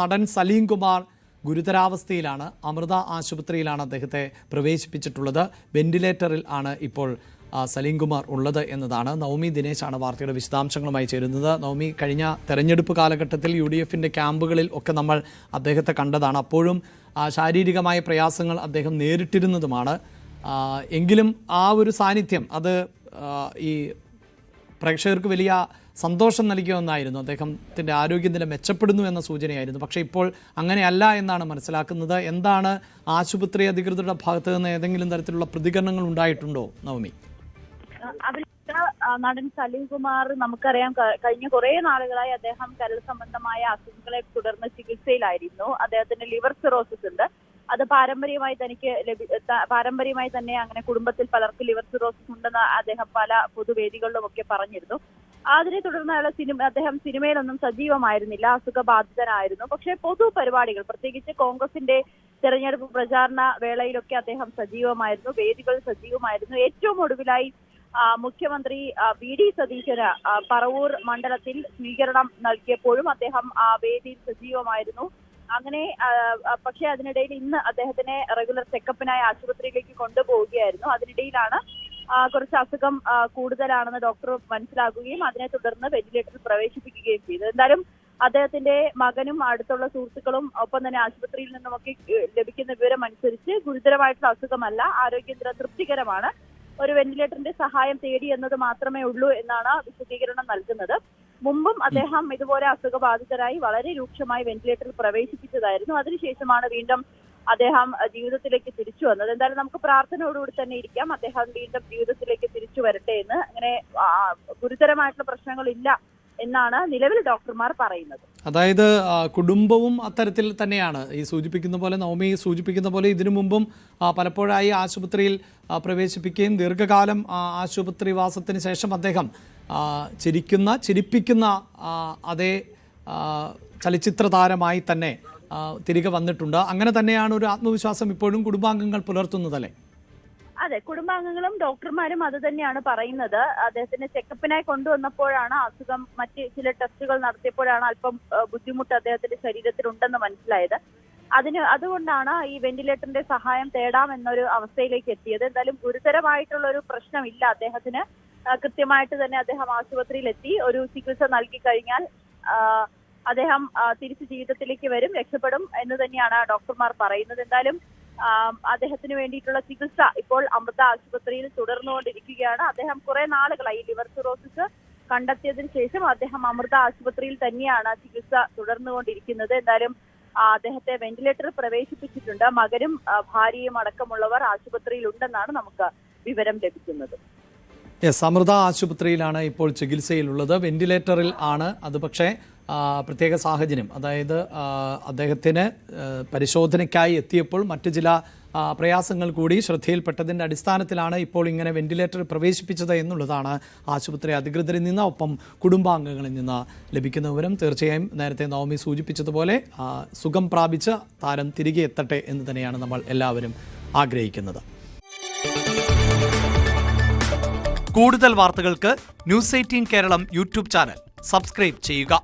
നടൻ സലീം കുമാർ ഗുരുതരാവസ്ഥയിലാണ്. അമൃത ആശുപത്രിയിലാണ് അദ്ദേഹത്തെ പ്രവേശിപ്പിച്ചിട്ടുള്ളത്. വെന്റിലേറ്ററിൽ ആണ് ഇപ്പോൾ സലീം കുമാർ ഉള്ളത് എന്നതാണ്. നവമി ദിനേശാണ് വാർത്തയുടെ വിശദാംശങ്ങളുമായി ചേരുന്നത്. നവമി, കഴിഞ്ഞ തെരഞ്ഞെടുപ്പ് കാലഘട്ടത്തിൽ UDFന്റെ ക്യാമ്പുകളിൽ ഒക്കെ നമ്മൾ അദ്ദേഹത്തെ കണ്ടതാണ്. അപ്പോഴും ശാരീരികമായ പ്രയാസങ്ങൾ അദ്ദേഹം നേരിട്ടിരുന്നതുമാണ്. എങ്കിലും ആ ഒരു സാന്നിധ്യം അത് ഈ പ്രേക്ഷകർക്ക് വലിയ സന്തോഷം നൽകിയ ഒന്നായിരുന്നു. അദ്ദേഹത്തിൻ്റെ ആരോഗ്യനില മെച്ചപ്പെടുന്നു എന്ന സൂചനയായിരുന്നു. പക്ഷേ ഇപ്പോൾ അങ്ങനെയല്ല എന്നാണ് മനസ്സിലാക്കുന്നത്. എന്താണ് ആശുപത്രി അധികൃതരുടെ ഭാഗത്ത് നിന്ന് ഏതെങ്കിലും തരത്തിലുള്ള പ്രതികരണങ്ങൾ ഉണ്ടായിട്ടുണ്ടോ നവമി? നടൻ സലീം കുമാർ, നമുക്കറിയാം, കഴിഞ്ഞ കുറെ നാളുകളായി അദ്ദേഹം കരൾ സംബന്ധമായ അസുഖങ്ങളെ തുടർന്ന് ചികിത്സയിലായിരുന്നു. അദ്ദേഹത്തിന് ലിവർ സിറോസിസ് ഉണ്ട്. അത് പാരമ്പര്യമായി തന്നെ അങ്ങനെ കുടുംബത്തിൽ പലർക്ക് ലിവർ സിറോസിസ് ഉണ്ടെന്ന് അദ്ദേഹം പല പൊതുവേദികളിലും ഒക്കെ പറഞ്ഞിരുന്നു. അതിനെ തുടർന്ന് അദ്ദേഹം സിനിമയിലൊന്നും സജീവമായിരുന്നില്ല, അസുഖബാധിതനായിരുന്നു. പക്ഷേ പൊതുപരിപാടികൾ, പ്രത്യേകിച്ച് കോൺഗ്രസിന്റെ തെരഞ്ഞെടുപ്പ് പ്രചാരണ വേളയിലൊക്കെ അദ്ദേഹം സജീവമായിരുന്നു, വേദികൾ സജീവമായിരുന്നു. ഏറ്റവും ഒടുവിലായി മുഖ്യമന്ത്രി VD സതീശന് പറവൂർ മണ്ഡലത്തിൽ സ്വീകരണം നൽകിയപ്പോഴും അദ്ദേഹം ആ വേദിയിൽ സജീവമായിരുന്നു. അങ്ങനെ പക്ഷേ അതിനിടയിൽ ഇന്ന് അദ്ദേഹത്തിനെ റെഗുലർ ചെക്കപ്പിനായി ആശുപത്രിയിലേക്ക് കൊണ്ടുപോവുകയായിരുന്നു. അതിനിടയിലാണ് കുറച്ച് അസുഖം കൂടുതലാണെന്ന് ഡോക്ടർ മനസ്സിലാക്കുകയും അതിനെ തുടർന്ന് വെന്റിലേറ്ററിൽ പ്രവേശിപ്പിക്കുകയും ചെയ്തു. എന്തായാലും അദ്ദേഹത്തിന്റെ മകനും അടുത്തുള്ള സുഹൃത്തുക്കളും ഒപ്പം തന്നെ ആശുപത്രിയിൽ നിന്നുമൊക്കെ ലഭിക്കുന്ന വിവരം അനുസരിച്ച് ഗുരുതരമായിട്ടുള്ള അസുഖമല്ല, ആരോഗ്യനില തൃപ്തികരമാണ്, ഒരു വെന്റിലേറ്ററിന്റെ സഹായം തേടി എന്നത് മാത്രമേ ഉള്ളൂ എന്നാണ് വിശദീകരണം നൽകുന്നത്. മുമ്പും അദ്ദേഹം ഇതുപോലെ അസുഖബാധിതരായി വളരെ രൂക്ഷമായി വെന്റിലേറ്ററിൽ പ്രവേശിപ്പിച്ചതായിരുന്നു. അതിനുശേഷമാണ് വീണ്ടും അദ്ദേഹം ജീവിതത്തിലേക്ക് തിരിച്ചു വന്നത്. എന്തായാലും നമുക്ക് പ്രാർത്ഥനയോടുകൂടി തന്നെ ഇരിക്കാം, അദ്ദേഹം വീണ്ടും ജീവിതത്തിലേക്ക് തിരിച്ചു വരട്ടെ എന്ന്. അങ്ങനെ ഗുരുതരമായിട്ടുള്ള പ്രശ്നങ്ങളില്ല എന്നാണ് നിലവിൽ ഡോക്ടർമാർ പറയുന്നത്. അതായത് കുടുംബവും അത്തരത്തിൽ തന്നെയാണ് ഈ സൂചിപ്പിക്കുന്ന പോലെ, നവമി സൂചിപ്പിക്കുന്ന പോലെ ഇതിനു മുമ്പും പലപ്പോഴായി ആശുപത്രിയിൽ പ്രവേശിപ്പിക്കുകയും ദീർഘകാലം ആശുപത്രിവാസത്തിന് ശേഷം അദ്ദേഹം ചിരിപ്പിക്കുന്ന അതേ ചലച്ചിത്ര താരമായി തന്നെ തിരികെ വന്നിട്ടുണ്ട്. അങ്ങനെ തന്നെയാണ് ഒരു ആത്മവിശ്വാസം ഇപ്പോഴും കുടുംബാംഗങ്ങൾ പുലർത്തുന്നതല്ലേ? അതെ, കുടുംബാംഗങ്ങളും ഡോക്ടർമാരും അത് തന്നെയാണ് പറയുന്നത്. അദ്ദേഹത്തിന് ചെക്കപ്പിനായി കൊണ്ടുവന്നപ്പോഴാണ് അസുഖം, മറ്റ് ചില ടെസ്റ്റുകൾ നടത്തിയപ്പോഴാണ് അല്പം ബുദ്ധിമുട്ട് അദ്ദേഹത്തിന്റെ ശരീരത്തിലുണ്ടെന്ന് മനസ്സിലായത്. അതുകൊണ്ടാണ് ഈ വെന്റിലേറ്ററിന്റെ സഹായം തേടാം എന്നൊരു അവസ്ഥയിലേക്ക് എത്തിയത്. എന്തായാലും ഗുരുതരമായിട്ടുള്ള ഒരു പ്രശ്നമില്ല അദ്ദേഹത്തിന്. കൃത്യമായിട്ട് തന്നെ അദ്ദേഹം ആശുപത്രിയിൽ എത്തി. ഒരു ചികിത്സ നൽകി കഴിഞ്ഞാൽ അദ്ദേഹം തിരിച്ചു ജീവിതത്തിലേക്ക് വരും, രക്ഷപ്പെടും എന്ന് തന്നെയാണ് ഡോക്ടർമാർ പറയുന്നത്. എന്തായാലും അദ്ദേഹത്തിന് വേണ്ടിയിട്ടുള്ള ചികിത്സ ഇപ്പോൾ അമൃത ആശുപത്രിയിൽ തുടർന്നുകൊണ്ടിരിക്കുകയാണ്. അദ്ദേഹം കുറെ നാളുകളായി ലിവർ സിറോസിസ് കണ്ടെത്തിയതിനു ശേഷം അദ്ദേഹം അമൃത ആശുപത്രിയിൽ തന്നെയാണ് ചികിത്സ തുടർന്നുകൊണ്ടിരിക്കുന്നത്. എന്തായാലും അദ്ദേഹത്തെ വെന്റിലേറ്ററിൽ പ്രവേശിപ്പിച്ചിട്ടുണ്ട്. മകനും ഭാര്യയും അടക്കമുള്ളവർ ആശുപത്രിയിൽ ഉണ്ടെന്നാണ് നമുക്ക് വിവരം ലഭിക്കുന്നത്. അമൃത ആശുപത്രിയിലാണ് ഇപ്പോൾ ചികിത്സയിലുള്ളത്. വെന്റിലേറ്ററിൽ ആണ് അത്. പക്ഷേ പ്രത്യേക സാഹചര്യം, അതായത് അദ്ദേഹത്തിന് പരിശോധനയ്ക്കായി എത്തിയപ്പോൾ മറ്റു ചില പ്രയാസങ്ങൾ കൂടി ശ്രദ്ധയിൽപ്പെട്ടതിൻ്റെ അടിസ്ഥാനത്തിലാണ് ഇപ്പോൾ ഇങ്ങനെ വെന്റിലേറ്ററിൽ പ്രവേശിപ്പിച്ചത് എന്നുള്ളതാണ് ആശുപത്രി അധികൃതരിൽ നിന്ന്, ഒപ്പം കുടുംബാംഗങ്ങളിൽ നിന്ന് ലഭിക്കുന്ന വിവരം. തീർച്ചയായും നേരത്തെ നവമി സൂചിപ്പിച്ചതുപോലെ സുഖം പ്രാപിച്ച് താരം തിരികെ എത്തട്ടെ എന്ന് തന്നെയാണ് നമ്മൾ എല്ലാവരും ആഗ്രഹിക്കുന്നത്. കൂടുതൽ വാർത്തകൾക്ക് News 18 Keralam YouTube channel subscribe ചെയ്യുക.